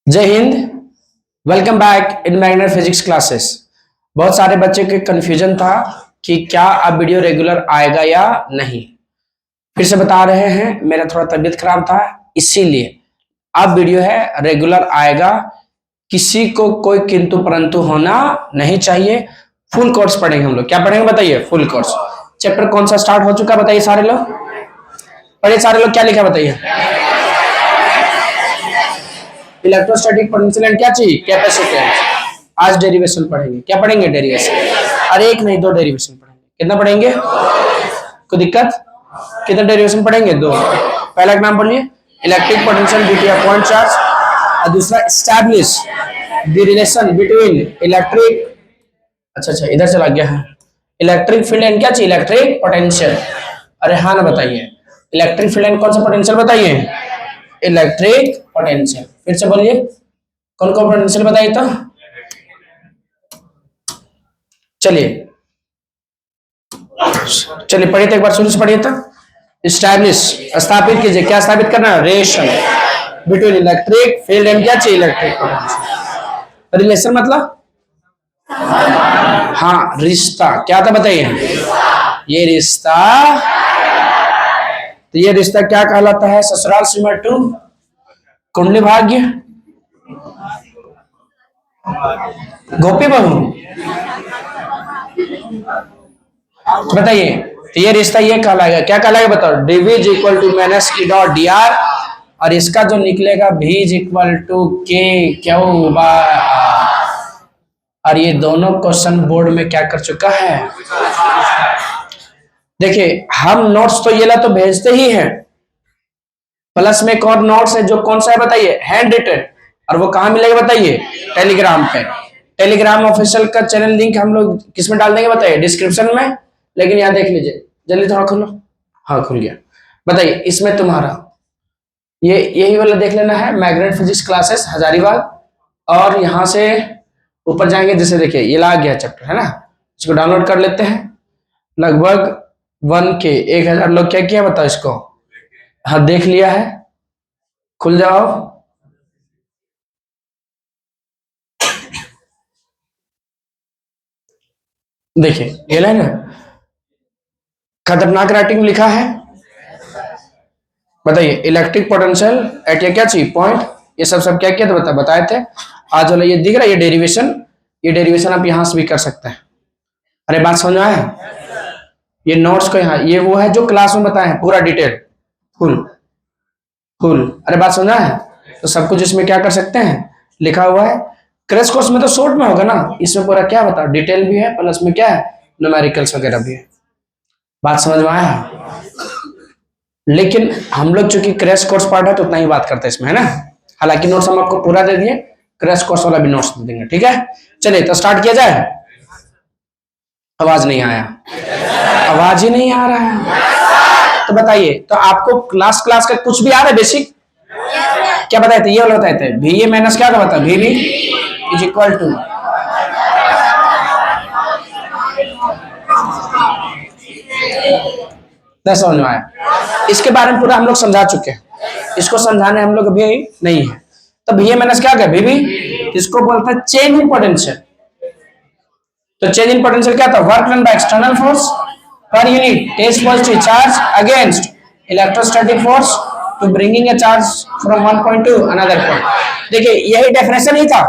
जय Hind. Welcome back in magnet physics classes. बहुत सारे बच्चे के कंफ्यूजन था कि क्या अब वीडियो रेगुलर आएगा या नहीं। फिर से बता रहे हैं, मेरा थोड़ा तबीयत खराब था, इसीलिए अब वीडियो है रेगुलर आएगा। किसी को कोई किंतु परंतु होना नहीं चाहिए। फुल कोर्स पढ़ेंगे हम लोग। क्या पढ़ेंगे बताइए? Full course. चैप्टर कौन सा स्टार्ट हो चुका बताइए सारे लोग? पढ़िए सारे लोग, क्या लिखा बताइए? इलेक्ट्रोस्टैटिक पोटेंशियल एंड क्या चाहिए? कैपेसिटेंस। आज डेरिवेशन पढ़ेंगे। क्या पढ़ेंगे? डेरिवेशन। अरे एक नहीं, दो डेरिवेशन पढ़ेंगे। कितना पढ़ेंगे? कोई दिक्कत? कितना डेरिवेशन पढ़ेंगे? दो। पहला एक नाम बोलिए, electric potential due to a point charge, और दूसरा establish the relation between electric, अच्छा इधर चला गया है, इलेक्ट्रिक फील्ड एंड क्या चाहिए? Electric potential. अरे हाँ ना बताइए, इलेक्ट्रिक फील्ड एंड कौन सा पोटेंशियल बताइए? Electric potential. फिर से बोलिए, कौन कौन पोटेंशियल बताइए तो। चलिए चलिए पढ़िए तो, एक बार शुरू से पढ़िए तो। स्टैब्लिश, स्थापित कीजिए। क्या स्थापित करना है? Relation between electric field and क्या चाहिए? Electric potential. रिलेशन मतलब हाँ रिश्ता। क्या था बताइए? ये रिश्ता, तो ये रिश्ता क्या कहलाता है? ससुराल सिमर टू कुंडली भाग्य गोपी बहू। बताइए, तो ये रिश्ता ये कहलाएगा, क्या कहलाएगा बताओ? DV is equal to minus E dot D R, और इसका जो निकलेगा भी is equal to K Q by. और ये दोनों क्वेश्चन बोर्ड में क्या कर चुका है? देखिए, हम नोट्स तो ये ला तो भेजते ही हैं, प्लस में एक और नोट्स है जो कौन सा है बताइए? Hand written. और वो कहाँ मिलेगा बताइए? टेलीग्राम पे। टेलीग्राम ऑफिशियल का चैनल लिंक हम लोग किस में डाल देंगे बताइए? डिस्क्रिप्शन में। लेकिन यहाँ देख लीजिए, जल्दी थोड़ा खोलो। हाँ खुल गया। बताइए, इसमें तुम्हारा ये यही वाला देख लेना है, मैग्नेट फिजिक्स क्लासेस हजारीबाग। और यहाँ से ऊपर जाएंगे, जैसे देखिए ये ला गया चैप्टर है ना, इसको डाउनलोड कर लेते हैं। लगभग 1K 1000 लोग क्या किया बताओ इसको? हाँ देख लिया है। खुल जाओ। देखिए ये लाइन है, खतरनाक राइटिंग लिखा है। बताइए, इलेक्ट्रिक पोटेंशियल एट ये क्या चाहिए? पॉइंट। ये सब क्या किया था बताए थे। आज वाला ये दिख रहा है, ये डेरिवेशन, ये डेरिवेशन आप यहां से भी कर सकते हैं। अरे बात समझ में आया? ये नोट्स को यहाँ, ये वो है जो क्लास में बताए हैं पूरा डिटेल, फुल फुल। अरे बात समझ में आया? तो सब कुछ इसमें क्या कर सकते हैं? लिखा हुआ है। क्रैश कोर्स में तो शॉर्ट में होगा ना, इसमें पूरा क्या बता, डिटेल भी है, प्लस में क्या है, न्यूमेरिकल्स वगैरह भी है। बात समझ में आया? लेकिन हम लोग चूंकि क्रैश कोर्स पार्ट है तो उतना ही बात करते हैं इसमें, है ना। हालांकि नोट्स हम आपको पूरा दे दिए, क्रैश कोर्स वाला भी नोट्स दे देंगे, ठीक है। चलिए तो स्टार्ट किया जाए। आवाज नहीं आया, आवाज ही नहीं आ रहा है। तो बताइए, तो आपको क्लास का कुछ भी आ रहा है? बेसिक क्या बताए थे? ये वाला बताए थे, वी ए माइनस क्या बता, V B is equal to, समझ में आया? इसके बारे में पूरा हम लोग समझा चुके हैं, इसको समझाने हम लोग अभी नहीं है। तो वी ए माइनस क्या है? वी बी, इसको बोलते हैं चेंज इन पोटेंशियल। तो चेंज इन पोटेंशियल क्या था? Work done by external force per unit test positive charge against electrostatic force to bringing a charge from one point to another point. देखिए यही definition ही था,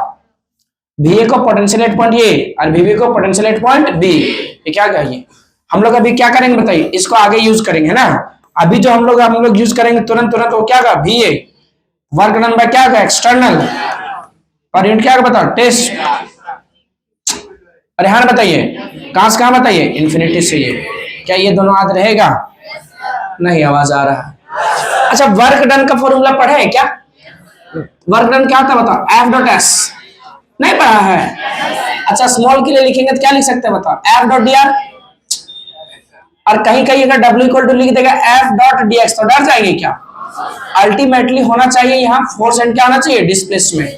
V A को potential at point A और we B को potential at point B. ये क्या कहिए? हम लोग अभी क्या करेंगे बताइए? इसको आगे यूज करेंगे, है ना। अभी जो हम लोग यूज करेंगे तुरंत वो क्या का? V A work done by क्या का? एक्सटर्नल पर यूनिट क्या का बताओ? टेस्ट। अरे हाँ बताइए, कहां से कहां बताइए? इन्फिनिटी से ये। क्या ये दोनों याद रहेगा? नहीं, आवाज आ रहा है। अच्छा, वर्क डन का फॉर्मूला पढ़े है क्या? वर्क डन क्या होता है बताओ? F dot S. नहीं पढ़ा है? अच्छा, स्मॉल के लिए लिखेंगे तो क्या लिख सकते हैं बताओ? F dot D R. और कहीं कहीं अगर डब्ल्यू इक्वल टू लिख देगा एफ डॉट डी एक्स, तो डर जाएंगे क्या? अल्टीमेटली होना चाहिए यहाँ फोर्स एंड क्या होना चाहिए? डिस्प्लेसमेंट।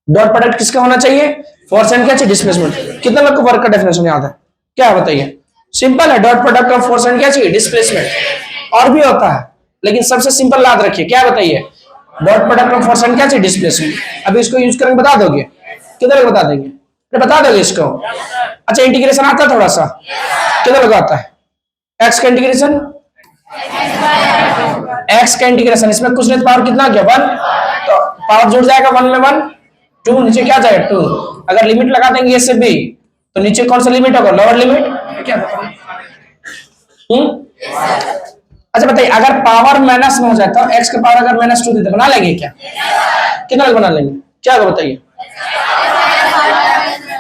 डॉट प्रोडक्ट किसका होना चाहिए? फोर्स एंड क्या चाहिए? डिस्प्लेसमेंट। कितना लोग को वर्क का डेफिनेशन याद है? क्या है बताइए? सिंपल है, dot product of force and क्या चाहिए? डिस्प्लेसमेंट। और भी होता है, लेकिन सबसे सिंपल याद रखिए, क्या बताइए? Dot product of force and क्या चाहिए, डिस्प्लेसमेंट। अभी इसको यूज करेंगे, बता दोगे किधर लोग बता देंगे, अरे बता दोगे इसको। अच्छा इंटीग्रेशन आता है थोड़ा सा, किधर लोग आता है, एक्स का इंटीग्रेशन, एक्स का इंटीग्रेशन, इसमें कुछ नहीं, पावर कितना गया 1, तो पावर जुड़ जाएगा 1 में 1, 2 नीचे क्या जाएगा 2। अगर लिमिट लगा देंगे ए से बी तो नीचे कौन सा लिमिट होगा, लोअर लिमिट। क्या अच्छा बताइए, अगर पावर माइनस में हो जाता है, एक्स का पावर अगर -2 देते बना लेंगे क्या, कितना बना लेंगे, क्या होगा बताइए।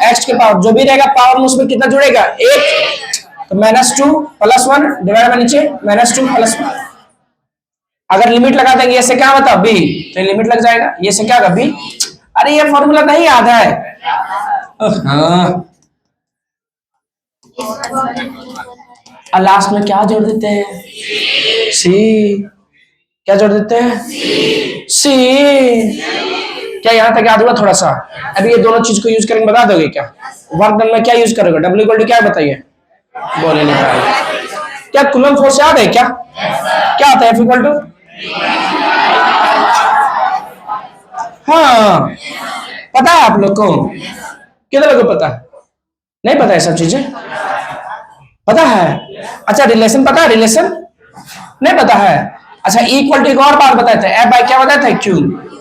एक्स के पावर जो भी रहेगा पावर में उसमें कितना जुड़ेगा 1, तो -2 + 1 डिवाइड बाय नीचे -2 + 1। अगर लिमिट लगा देंगे ऐसे क्या बता बी, तो लिमिट लग जाएगा, ये से क्या होगा बी। अरे ये फॉर्मूला नहीं याद है। हाँ और लास्ट में क्या जोड़ देते हैं, सी। क्या जोड़ देते हैं, सी। क्या यहाँ तक याद हुआ थोड़ा सा। अभी ये दोनों चीज को यूज करेंगे, बता दोगे क्या, वर्क डन में क्या यूज करोगे, डब्ल्यू इक्वल टू क्या बताइए, बोले नहीं पाए। क्या कूलम फोर्स याद है क्या, क्या आता है एफ इक्वल टू, हाँ पता है आप लोग को, कितने लोगों को पता है, नहीं पता है सब चीजें, पता है। अच्छा रिलेशन पता है, रिलेशन नहीं पता है। अच्छा इक्वल टू एक और बात बताए थे, एफ बाई क्या बताए थे क्यू,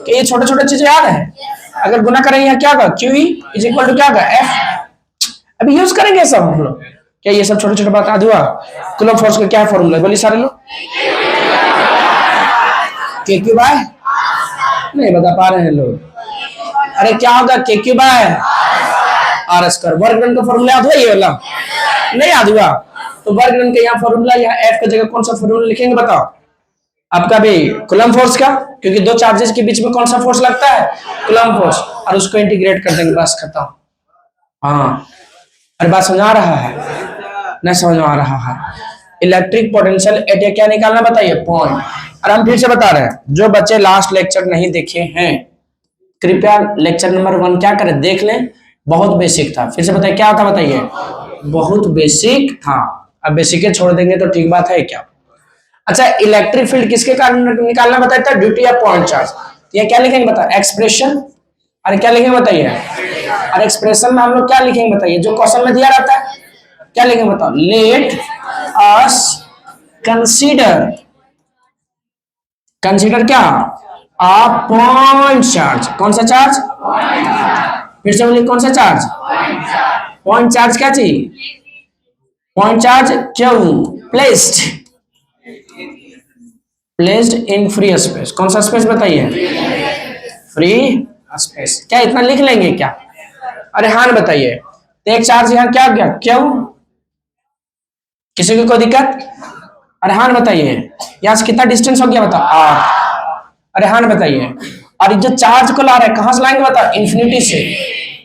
कि ये छोटे छोटे चीजें याद है, अगर गुना करेंगे यहाँ क्या होगा क्यू इज इक्वल टू क्या होगा एफ। अभी यूज करेंगे सब हम लोग, क्या ये सब छोटे छोटे बात याद हुआ। कूलम फोर्स का क्या फॉर्मूला है बोलिए सारे लोग, के क्यू बाय, नहीं बता पा रहे हैं लोग, अरे क्या होगा K Q by R square. Work done का फॉर्मूला याद हुआ ये वाला, नहीं याद हुआ, तो वर्क डन का यहाँ फॉर्मूला, यहाँ एफ की जगह कौन सा फॉर्मूला लिखेंगे बताओ आपका भी, कूलम फोर्स का, क्योंकि दो चार्जेस के बीच में कौन सा फोर्स लगता है, कूलम फोर्स, और उसको इंटीग्रेट कर देंगे, बस खत्म। हाँ अरे बात समझ आ रहा है, नहीं समझ में आ रहा है। इलेक्ट्रिक पोटेंशियल एट क्या निकालना बताइए, पॉइंट। और हम फिर से बता रहे हैं, जो बच्चे लास्ट लेक्चर नहीं देखे हैं कृपया लेक्चर नंबर 1 क्या करें देख लें, बहुत बेसिक था। फिर से बताइए क्या था बताइए, बहुत बेसिक था। अब बेसिक छोड़ देंगे तो ठीक बात है क्या। अच्छा इलेक्ट्रिक फील्ड किसके कारण निकालना बताया था, ड्यूटी या पॉइंट चार्ज। ये क्या लिखेंगे बता, एक्सप्रेशन। अरे क्या लिखेंगे बताइए, और एक्सप्रेशन में हम लोग क्या लिखेंगे बताइए, जो क्वेश्चन में दिया रहता है क्या लिखेंगे बताओ, लेट अस कंसीडर, कंसीडर क्या, आ पॉइंट चार्ज। कौन सा चार्ज, फिर से बोलिए कौन सा चार्ज, पॉइंट चार्ज। क्या चाहिए, पॉइंट चार्ज क्यों, placed, placed in free space. कौन सा स्पेस बताइए, फ्री स्पेस। क्या इतना लिख लेंगे क्या, अरे हाँ बताइए। तो एक चार्ज यहाँ क्या गया, क्यों, किसी को कोई दिक्कत, अरे हाँ बताइए। यहाँ से कितना डिस्टेंस हो गया बताओ, आर। अरे हाँ बताइए। और जो चार्ज को ला रहे हैं कहां से लाएंगे बताओ, इन्फिनिटी से,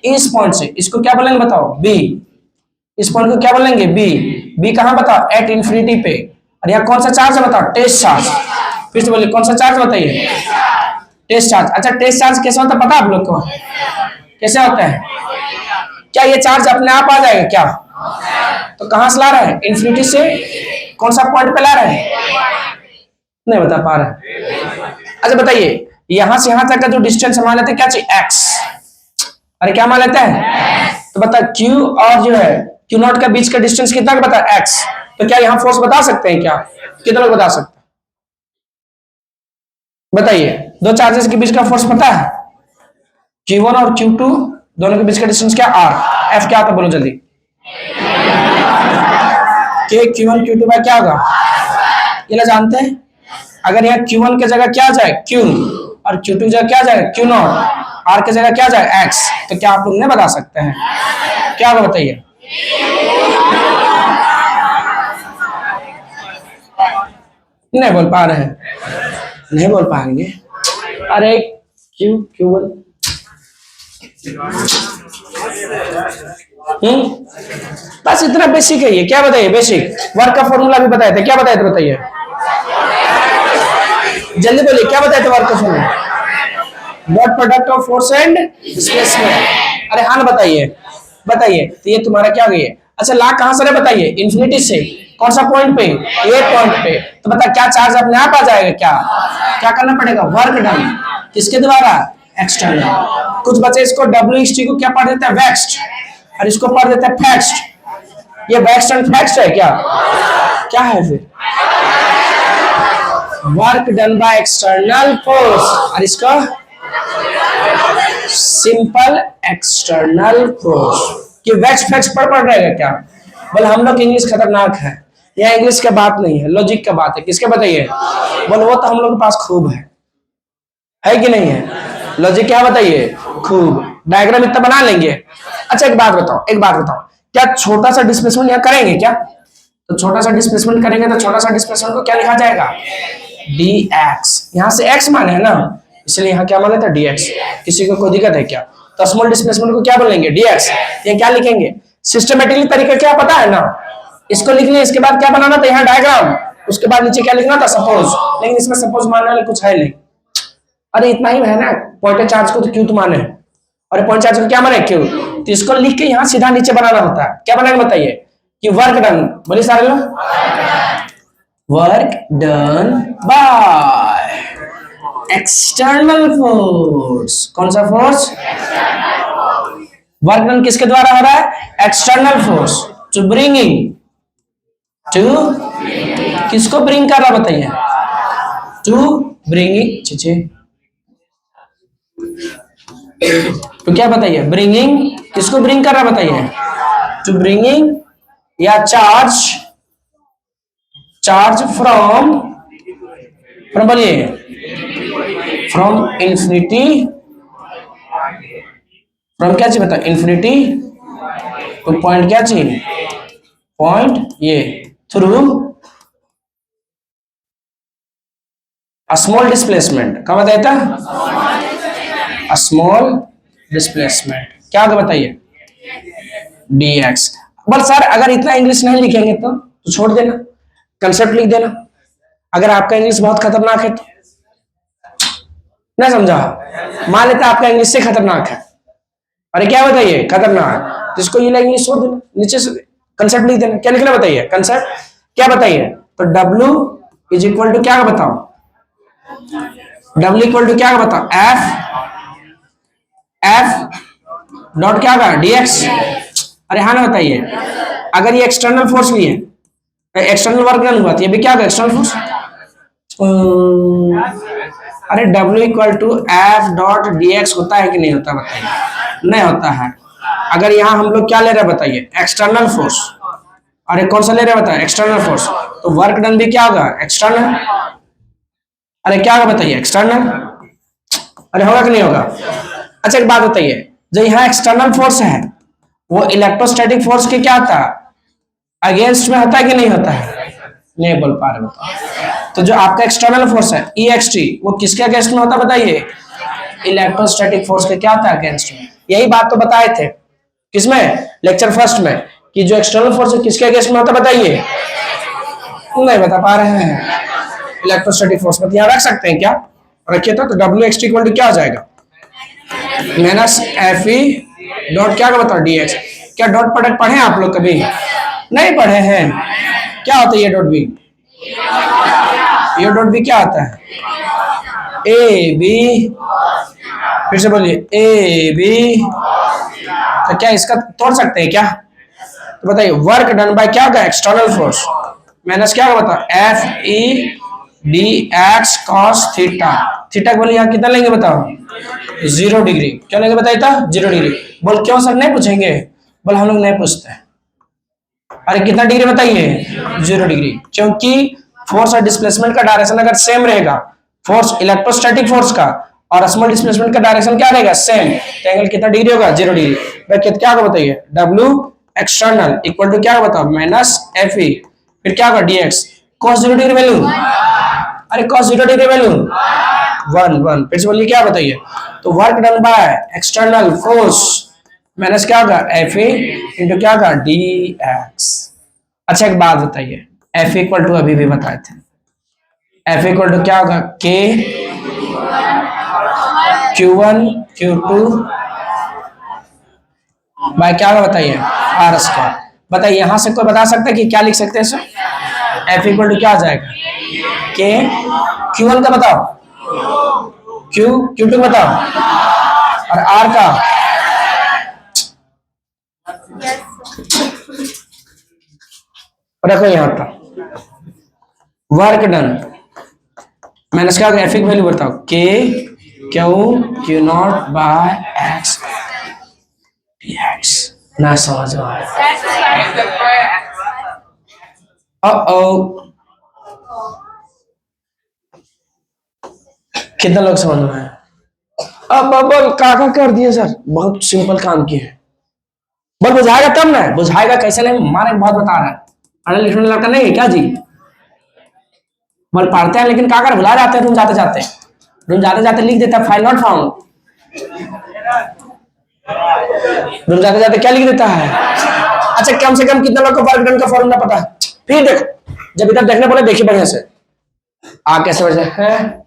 इस पॉइंट से। इसको क्या बोलेंगे बताओ, बी। इस पॉइंट को क्या बोलेंगे, बी। बी कहां बताओ, एट इन्फिनिटी पे। और यहाँ कौन सा चार्ज है बताओ, टेस्ट चार्ज। फिर से बोलिए कौन सा चार्ज बताइए, टेस्ट चार्ज। अच्छा टेस्ट चार्ज कैसे होता है पता है आप लोग को, कैसे होता है, क्या ये चार्ज अपने आप आ जाएगा क्या, तो कहां से ला रहा है, इन्फिनिटी से, कौन सा पॉइंट पे ला रहा है, नहीं बता पा रहा। अच्छा बताइए यहां से यहां तक का जो डिस्टेंस मान लेते हैं क्या चाहिए, एक्स। अरे क्या मान लेते हैं, तो बता क्यू और जो है क्यू नॉट का बीच का डिस्टेंस कितना का बता, एक्स। तो क्या यहाँ फोर्स बता सकते हैं क्या, कितना लोग बता सकते हैं बताइए। दो चार्जेस के बीच का फोर्स पता है, Q1 और Q2 दोनों के बीच का डिस्टेंस क्या, R। F क्या आता बोलो जल्दी, के Q1 Q2 बाय क्या होगा, ये ना जानते हैं। अगर यहाँ Q1 की जगह क्या जाए Q, और Q2 की जगह क्या जाएगा Q नॉट, R की जगह क्या जाए X, तो क्या आप लोग नहीं बता सकते हैं, क्या होगा बताइए। नहीं बोल पा रहे हैं, नहीं बोल पाएंगे। अरे Q1 बस इतना बेसिक है ये, क्या बताइए बेसिक। वर्क का फॉर्मूला भी बताए थे, क्या बताए थे बताइए जल्दी बोलिए, क्या बताए थे वर्क का formula, dot product of force and displacement. अरे हाँ बताइए बताइए, तो ये तुम्हारा क्या हो गया, अच्छा ला कहां से बताइए, इन्फिनिटी से। कौन सा पॉइंट पे, ए पॉइंट पे। तो बता क्या चार्ज अपने आप आ जाएगा क्या, क्या करना पड़ेगा, वर्क डन। किसके द्वारा, एक्सटर्नल। कुछ बच्चे इसको WXT को क्या पढ़ देते हैं, वेक्स्ड, और इसको पढ़ देते हैं फैक्स्ड। ये वेक्स्ड एंड फैक्स्ड है क्या, क्या है फिर, work done by external force, और इसका सिंपल एक्सटर्नल फोर्स। कि वैक्स फैक्स पढ़ रहेगा क्या, बोले हम लोग इंग्लिश खतरनाक है, यह इंग्लिश का बात नहीं है, लॉजिक का बात है। किसके बताइए, बोले वो तो हम लोग के पास खूब है कि नहीं है, लॉजिक क्या बताइए, खूब। डायग्राम इतना बना लेंगे। अच्छा एक बात बताओ, क्या छोटा सा डिस्प्लेसमेंट यहाँ करेंगे क्या, तो छोटा सा डिस्प्लेसमेंट करेंगे तो छोटा सा डिस्प्लेसमेंट को क्या लिखा जाएगा, dx। यहाँ से x मान है ना, इसलिए यहाँ क्या मान लेता है, dx। किसी को कोई दिक्कत है क्या, तो स्मॉल डिस्प्लेसमेंट को क्या बोलेंगे, dx। ये क्या लिखेंगे, सिस्टमेटिकली तरीका क्या पता है ना, इसको लिखने इसके बाद क्या बनाना था, यहाँ डायग्राम, उसके बाद नीचे क्या लिखना था, सपोज। लेकिन इसमें सपोज मानने वाले कुछ है नहीं। अरे इतना ही है ना, पॉइंट चार्ज को तो क्यू तो माने, और पॉइंट चार्ज को क्या माने, क्यू। तो इसको लिख के यहाँ सीधा नीचे बनाना होता है। क्या बनाएंगे बताइए, कि वर्क डन, बोलिए सारे लोग, work done by external force. कौन सा फोर्स, वर्क डन किसके द्वारा हो रहा है, external force, to bringing, to किसको ब्रिंग कर रहा बताइए, टू ब्रिंगिंग, चीचे तो क्या बताइए, ब्रिंगिंग, किसको ब्रिंग कर रहा बताइए, टू ब्रिंगिंग या चार्ज फ्रॉम बोलिए, फ्रॉम इंफिनिटी, फ्रॉम क्या चीज बता, इंफिनिटी तो पॉइंट क्या चीज, पॉइंट ये, थ्रू स्मॉल डिस्प्लेसमेंट। क्या बताया था, स्मॉल डिस्प्लेसमेंट, क्या बताइए, dx। बस सर अगर इतना इंग्लिश नहीं लिखेंगे तो छोड़ देना, कंसेप्ट लिख देना। अगर आपका इंग्लिश बहुत खतरनाक है तो ना, समझा, मान लेते आपका इंग्लिश से खतरनाक है, अरे क्या बताइए खतरनाक, तो इसको ये इंग्लिश छोड़ देना, नीचे से कंसेप्ट लिख देना। क्या लिखना बताइए, कंसेप्ट क्या बताइए, तो W इज इक्वल टू क्या बताओ, W इक्वल टू क्या बताओ, F डॉट क्या होगा, dx। अरे हाँ ना बताइए, अगर ये एक्सटर्नल फोर्स भी है, एक्सटर्नल वर्क डन हुआ तो ये भी क्या होगा, एक्सटर्नल फोर्स। अरे W equal to F dot dx होता है कि नहीं होता बताइए, नहीं होता है। अगर यहाँ हम लोग क्या ले रहे हैं बताइए, एक्सटर्नल फोर्स, अरे कौन सा ले रहे हैं बताइए, एक्सटर्नल फोर्स, तो वर्क डन भी क्या होगा, एक्सटर्नल। अरे क्या होगा बताइए, एक्सटर्नल। अरे होगा कि नहीं होगा। अच्छा एक बात बताइए, जो यहाँ एक्सटर्नल फोर्स है वो इलेक्ट्रोस्टैटिक फोर्स के क्या होता है, अगेंस्ट में होता है कि नहीं होता है, नहीं बोल पा रहे बताओ। तो जो आपका एक्सटर्नल फोर्स है EXT वो किसके अगेंस्ट में होता है बताइए, इलेक्ट्रोस्टैटिक फोर्स के क्या होता है, अगेंस्ट में। यही बात तो बताए थे किसमें, लेक्चर फर्स्ट में, कि जो एक्सटर्नल फोर्स है किसके अगेंस्ट में होता है बताइए, नहीं बता पा रहे हैं, इलेक्ट्रोस्टैटिक फोर्स में। यहाँ रख सकते हैं क्या, रखिए तो WXT इक्वल टू क्या हो जाएगा, माइनस FE डॉट क्या का बताओ, dx। क्या डॉट प्रोडक्ट पढ़े आप लोग कभी, नहीं पढ़े हैं, क्या होता है ये डॉट बी, ये डॉट बी क्या होता है, AB, फिर से बोलिए AB। तो क्या इसका तोड़ सकते हैं क्या, तो बताइए, वर्क डन बाय क्या होगा, एक्सटर्नल फोर्स, माइनस क्या होगा बताओ, FE dx cos theta. Theta बोलिए यहाँ कितना लेंगे बताओ, 0 डिग्री। क्यों लेंगे बताइए था, 0 डिग्री। बोल क्यों सर नहीं पूछेंगे, बोल हम लोग नहीं पूछते। अरे कितना डिग्री बताइए, 0 डिग्री, क्योंकि फोर्स और डिस्प्लेसमेंट का डायरेक्शन अगर सेम रहेगा, फोर्स इलेक्ट्रोस्टैटिक फोर्स का और स्मॉल डिस्प्लेसमेंट का डायरेक्शन क्या रहेगा, सेम, तो एंगल कितना डिग्री होगा, 0 डिग्री। क्या होगा बताइए, W एक्सटर्नल इक्वल टू क्या होगा बताओ, माइनस FE, फिर क्या होगा dx cos 0 डिग्री वैल्यू, अरे cos 0 डिग्री वैल्यू 1 फिर से बोलिए क्या बताइए, तो work done by external force minus क्या होगा, FE इंटू क्या होगा, dx। अच्छा एक बात बताइए, F इक्वल टू अभी भी बताए थे, F इक्वल टू क्या होगा, K Q1 Q2 बाय क्या होगा बताइए, R स्क्वायर। बताइए यहां से कोई बता सकता है कि क्या लिख सकते हैं सर? एफ इक्वल टू क्या आ जाएगा? के Q1 का बताओ, Q2 बताओ, और R का रखो यहां पर। वर्क डन मैंने क्या एफ की वैल्यू बताओ, K Q naught by X X. ना समझ में आया? कितना लोग समझ में आया? अब काका कर दिए सर, बहुत सिंपल काम किए। बस बुझाएगा तब ना, बुझाएगा कैसे नहीं, हमारे बहुत बता रहा है। पढ़ने लिखने लड़का नहीं है क्या जी? बल पढ़ते हैं लेकिन काका भुला जाते हैं, रूम जाते जाते लिख देता है फाइल नॉट फाउंड। रूम जाते जाते क्या लिख देता है? अच्छा कम से कम कितना लोग को वर्क डन का फॉर्मूला पता है? फिर देखो, जब इधर देखने बोले देखिए बढ़िया से, आ कैसे बजे है?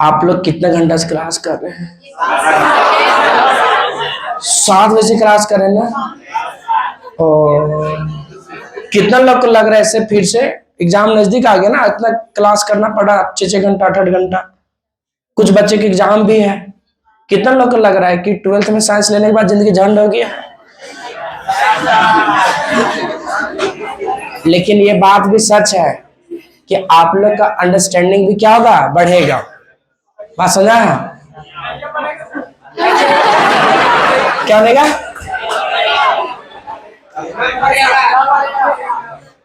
आप लोग कितने घंटा से क्लास कर रहे हैं? 7 बजे क्लास कर रहे हैं ना? और कितना लोग को लग रहा है ऐसे फिर से एग्जाम नजदीक आ गया ना, इतना क्लास करना पड़ा 6 घंटा 8 घंटा, कुछ बच्चे के एग्जाम भी है। कितना लोग को लग रहा है कि 12th में साइंस लेने के बाद जिंदगी झंड हो गया? लेकिन ये बात भी सच है कि आप लोग का अंडरस्टैंडिंग भी क्या होगा? बढ़ेगा। बात समझा है? क्या बनेगा?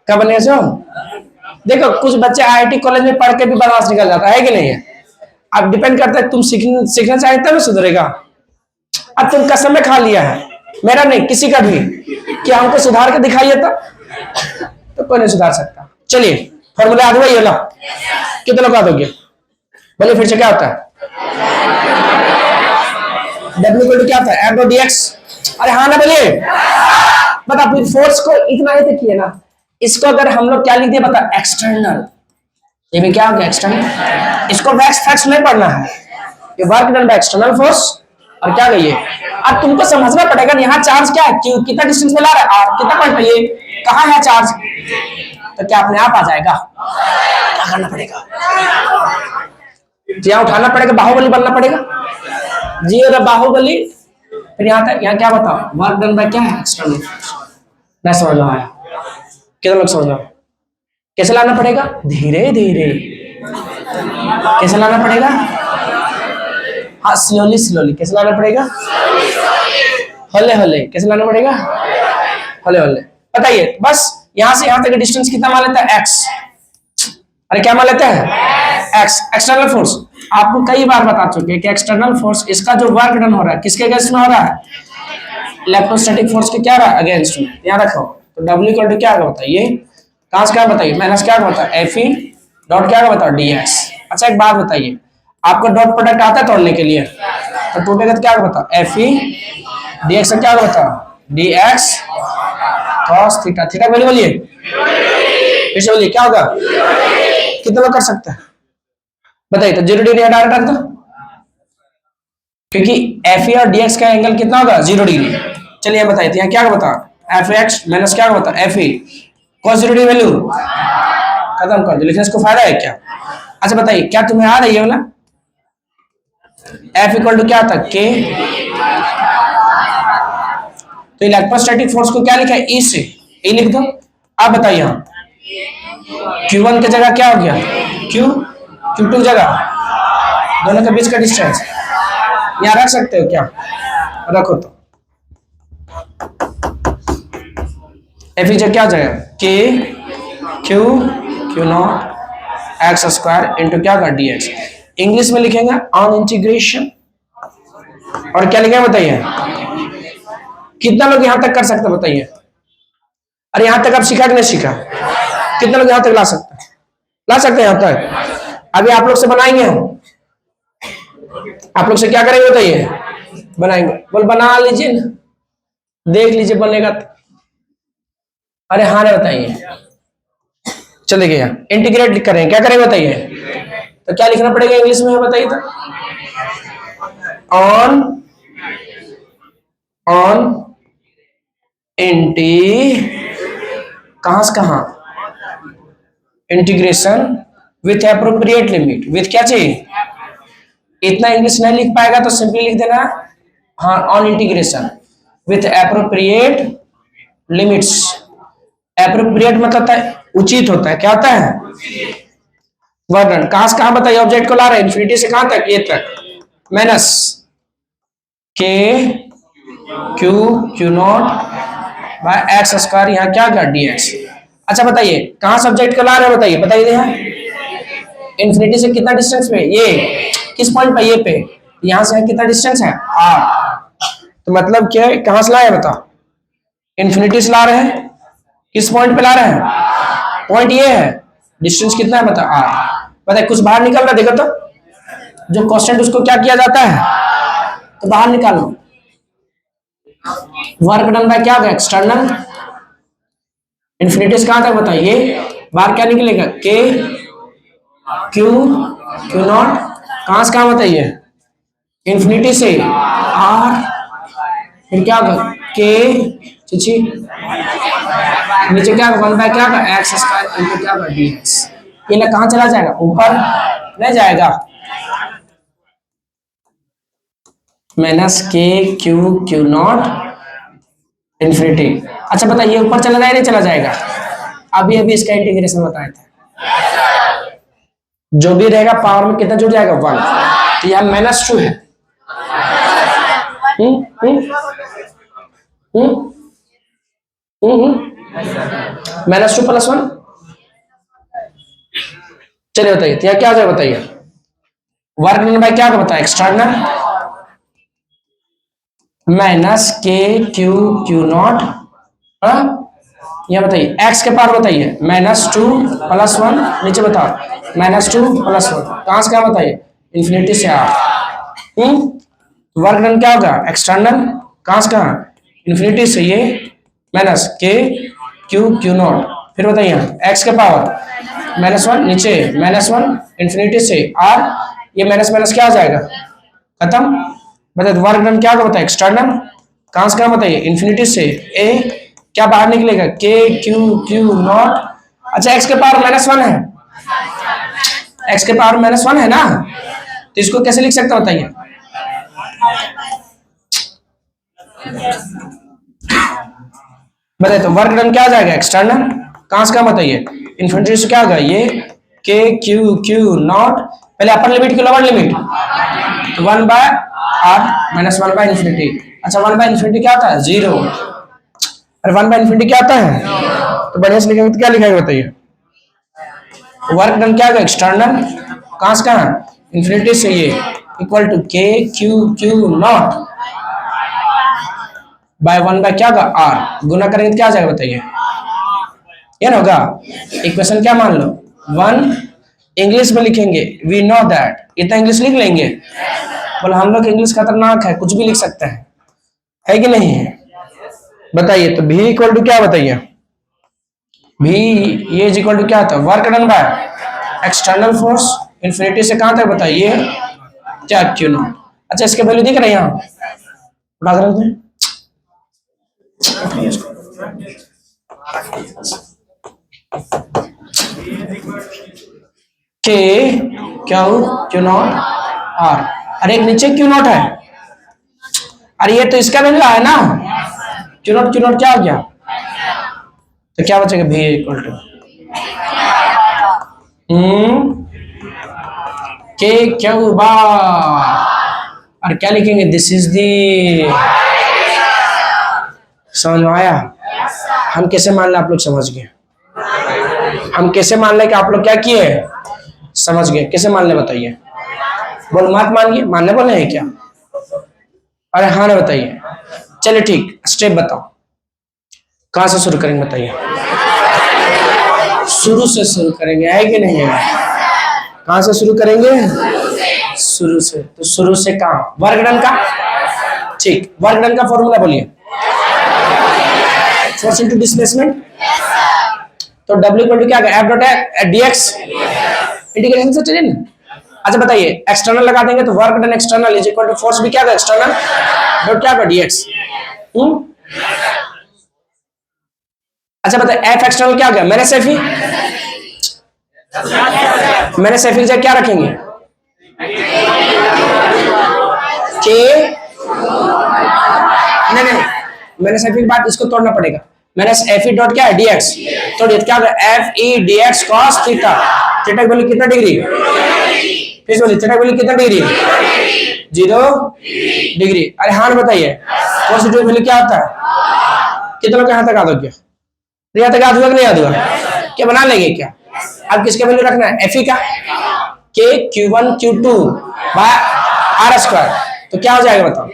क्या बनेगा सो? देखो कुछ बच्चे आईआईटी कॉलेज में पढ़ के भी बदमाश निकल जाता है कि नहीं है? अब डिपेंड करता है तुम सीखना चाहे तब सुधरेगा। अब तुम कसम में खा लिया है, मेरा नहीं किसी का भी, कि हमको सुधार के दिखाइए तो कोई नहीं सुधार सकता। चलिए फॉर्मूला याद हुआ ये ला, कितने लोग याद हो गया? बोले फिर से क्या होता है? W इक्वल टू क्या होता है? F dx। अरे हाँ ना बोलिए, बता फोर्स को इतना ही तो किए ना, इसको अगर हम लोग क्या लिख दिए बता? एक्सटर्नल। ये भी क्या हो गया? एक्सटर्नल। इसको वैक्स फैक्स नहीं पढ़ना है, ये work done by external force. और क्या कहिए, अब तुमको समझना पड़ेगा यहाँ चार्ज क्या है, क्यों कितना डिस्टेंस में ला रहा है, और कितना पॉइंट पे ये कहाँ है चार्ज, तो क्या अपने आप आ जाएगा? क्या करना पड़ेगा? यहाँ उठाना पड़ेगा, बाहुबली बनना पड़ेगा जी, अरे बाहुबली। फिर यहाँ तक, यहाँ क्या बताओ? वर्क डन बाय क्या है? एक्सटर्नल। नहीं समझ में आया? कितना लोग समझ में? कैसे लाना पड़ेगा? धीरे धीरे। कैसे लाना पड़ेगा? हाँ स्लोली स्लोली। कैसे लाना पड़ेगा? हौले हौले। कैसे लाना पड़ेगा? हौले हौले। बताइए बस यहां से यहां तक डिस्टेंस कितना मान लेता है? एक्स। अरे क्या मान लेते हैं? एक्स। एक्सटर्नल फोर्स आपको कई बार बता चुके हैं कि एक्सटर्नल फोर्स, इसका जो वर्क डन हो रहा है किसके अगेंस्ट में हो रहा है? इलेक्ट्रोस्टैटिक फोर्स के क्या रहा है? अगेंस्ट में। यहाँ रखो तो W इक्वल टू क्या होता है? ये कहां से क्या बताइए? माइनस क्या होता है? Fe डॉट क्या बताओ? dx। अच्छा एक बात बताइए, आपको डॉट प्रोडक्ट आता है तोड़ने के लिए? तो टूटेगा तो क्या बताओ? Fe dx से क्या बताओ? dx cos theta. Theta value बोलिए, फिर से बोलिए क्या होगा? कितना लोग कर सकते हैं बताइए? तो 0 डिग्री डायरेक्ट रख दो, क्योंकि Fe और dx का एंगल कितना होगा? 0 डिग्री। चलिए बताइए तो यहाँ क्या बताओ? Fx माइनस क्या बताओ? Fe cos 0 डिग्री वैल्यू खत्म कर दो। लेकिन इसको फायदा है क्या? अच्छा बताइए क्या तुम्हें आ रही है ना? F इक्वल टू क्या था? K। तो इलेक्ट्रोस्टैटिक फोर्स को क्या लिखा है? E से। E लिख दो। अब बताइए यहाँ Q1 की जगह क्या हो गया? Q। Q2 की जगह, दोनों के बीच का डिस्टेंस यहाँ रख सकते हो क्या? रखो तो F क्या हो जाएगा? K Q not x square into क्या का dx। इंग्लिश में लिखेंगे ऑन इंटीग्रेशन। और क्या लिखेंगे बताइए? कितना लोग यहां तक कर सकते हैं बताइए? अरे यहां तक आप सीखा कि नहीं सीखा? कितना लोग यहां तक ला सकते हैं? ला सकते हैं यहां तक? अभी आप लोग से बनाएंगे हम। आप लोग से क्या करेंगे बताइए? बनाएंगे। बोल बना लीजिए ना, देख लीजिए बनेगा तो। अरे हाँ ना बताइए। चले गए इंटीग्रेट करें, क्या करेंगे बताइए? तो क्या लिखना पड़ेगा इंग्लिश में बताइए? तो ऑन ऑन इंटी कहां से कहां integration with appropriate limit with क्या चाहिए इतना इंग्लिश नहीं लिख पाएगा तो सिंपली लिख देना हाँ on integration with appropriate limits appropriate मतलब होता है उचित होता है क्या होता है वर्णन कहां से कहां बताइए ऑब्जेक्ट को ला रहे हैं इन्फिनिटी से कहां तक ये तक minus K Q Q naught by X square यहाँ क्या कर डी एक्स अच्छा बताइए कहां सब्जेक्ट को ला रहे हैं बताइए बताइए इन्फिनिटी से कितना डिस्टेंस पे ये किस पॉइंट पे ये पे यहां से कितना डिस्टेंस है आर तो मतलब क्या है कहां से लाए बताओ इन्फिनिटी से ला रहे हैं किस पॉइंट पे ला रहे हैं पॉइंट ये है डिस्टेंस कितना है बता आर बताइए कुछ बाहर निकल रहा है देखो तो जो कांस्टेंट उसको क्या किया जाता है तो बाहर निकालो वर्क डन बाय क्या होगा एक्सटर्नल इन्फिनिटी से कहां तक बताइए बाहर क्या निकलेगा के क्यू क्यू नॉट कहां से कहां बताइए इन्फिनिटी से आर फिर क्या होगा के चिची नीचे क्या वन बाय क्या होगा एक्स स्क्वायर इनटू क्या होगा डी एक्स ये ना कहां चला जाएगा ऊपर नहीं जाएगा minus K Q Q not infinity अच्छा बताइए ऊपर चला जाएगा नहीं चला जाएगा अभी अभी इसका इंटीग्रेशन बताया था जो भी रहेगा पावर में कितना जुड़ जाएगा वन तो यहाँ माइनस टू है माइनस टू प्लस वन चलिए बताइए तो यहाँ क्या हो जाएगा बताइए वर्क डन बाय क्या बताया external minus K Q Q not यहाँ बताइए एक्स के पावर बताइए माइनस टू प्लस वन नीचे बताओ माइनस टू प्लस वन कहां से क्या बताइए इन्फिनिटी से आर वर्क डन क्या होगा एक्सटर्नल कहां से कहां इन्फिनिटी से ये minus K Q Q not फिर बताइए एक्स के पावर माइनस वन नीचे माइनस वन इन्फिनिटी से आर ये माइनस माइनस क्या आ जाएगा खत्म बताइए वर्क डन क्या होगा बताइए एक्सटर्नल कहां से कहां बताइए इन्फिनिटी से ए क्या बाहर निकलेगा के क्यू क्यू नॉट अच्छा एक्स के पावर माइनस वन है एक्स के पावर माइनस वन है ना तो इसको कैसे लिख सकते बताइए बताइए तो वर्क डन क्या आ जाएगा एक्सटर्नल कहां से कहां बताइए इन्फिनिटी से क्या होगा ये के क्यू क्यू नॉट पहले अपर लिमिट की लोअर लिमिट तो one by R minus one by infinity अच्छा वन बाय इन्फिनिटी क्या होता है जीरो अरे वन बाय इन्फिनिटी क्या आता है तो बढ़िया से लिखेंगे तो क्या लिखेगा बताइए वर्क डन क्या होगा एक्सटर्नल कहां से कहां इन्फिनिटी से ये equal to K Q Q naught by one by क्या होगा आर गुना करेंगे तो क्या आ जाएगा बताइए ये ना होगा इक्वेशन क्या मान लो वन इंग्लिश में लिखेंगे वी नो दैट इतना इंग्लिश लिख लेंगे बोले हम लोग इंग्लिश खतरनाक है कुछ भी लिख सकते हैं है कि नहीं है बताइए तो v इक्वल टू क्या बताइए v ये इज इक्वल टू क्या होता है work done by external force infinity से कहां तक बताइए क्या क्यू नॉट अच्छा इसके वैल्यू दिख रहे हैं यहाँ उठा कर रखते हैं के क्यू नॉट आर अरे एक नीचे क्यू नॉट है अरे ये तो इसका वैल्यू है ना क्यू नॉट क्या हो गया तो क्या बचेगा भी equal to K Q bar और क्या लिखेंगे दिस इज दी समझ में आया हम कैसे मान लें आप लोग समझ गए हम कैसे मान लें कि आप लोग क्या किए समझ गए कैसे मान ले बताइए बोल मत मानिए मानने बोले हैं क्या अरे हाँ ना बताइए चलिए ठीक स्टेप बताओ कहां से शुरू करेंगे बताइए शुरू से शुरू करेंगे है कि नहीं है कहां से शुरू करेंगे शुरू से तो शुरू से कहां वर्क डन का ठीक वर्क डन का फॉर्मूला बोलिए फोर्स इनटू डिस्प्लेसमेंट तो W इक्वल टू क्या एफ डॉट dx इंटीग्रेशन से चलिए ना अच्छा बताइए एक्सटर्नल लगा देंगे तो work done external is equal to force भी क्या होगा एक्सटर्नल डॉट क्या होगा dx अच्छा बता, एफ एक्सटर्नल क्या हो गया? मैंने सेफी, मैंने सेफी की जगह क्या रखेंगे? के, नहीं नहीं, मैंने सेफी की बात इसको तोड़ना पड़ेगा। मैंने एफ ई डॉट क्या है? डीएक्स। तो क्या होगा? F E D x cos theta. Theta की वैल्यू कितना डिग्री? फिर बोलिए, थीटा की वैल्यू कितना डिग्री? 0 डिग्री। अरे हाँ बताइए, पॉजिटिव वैल्यू क्या होता है? कितने लोग यहाँ तक याद हो गया? यहाँ तक याद हुआ कि नहीं याद हुआ? क्या बना लेंगे क्या? अब किसके वैल्यू रखना है? एफ ई का, के Q1 Q2 bye R square. तो क्या हो जाएगा बताओ?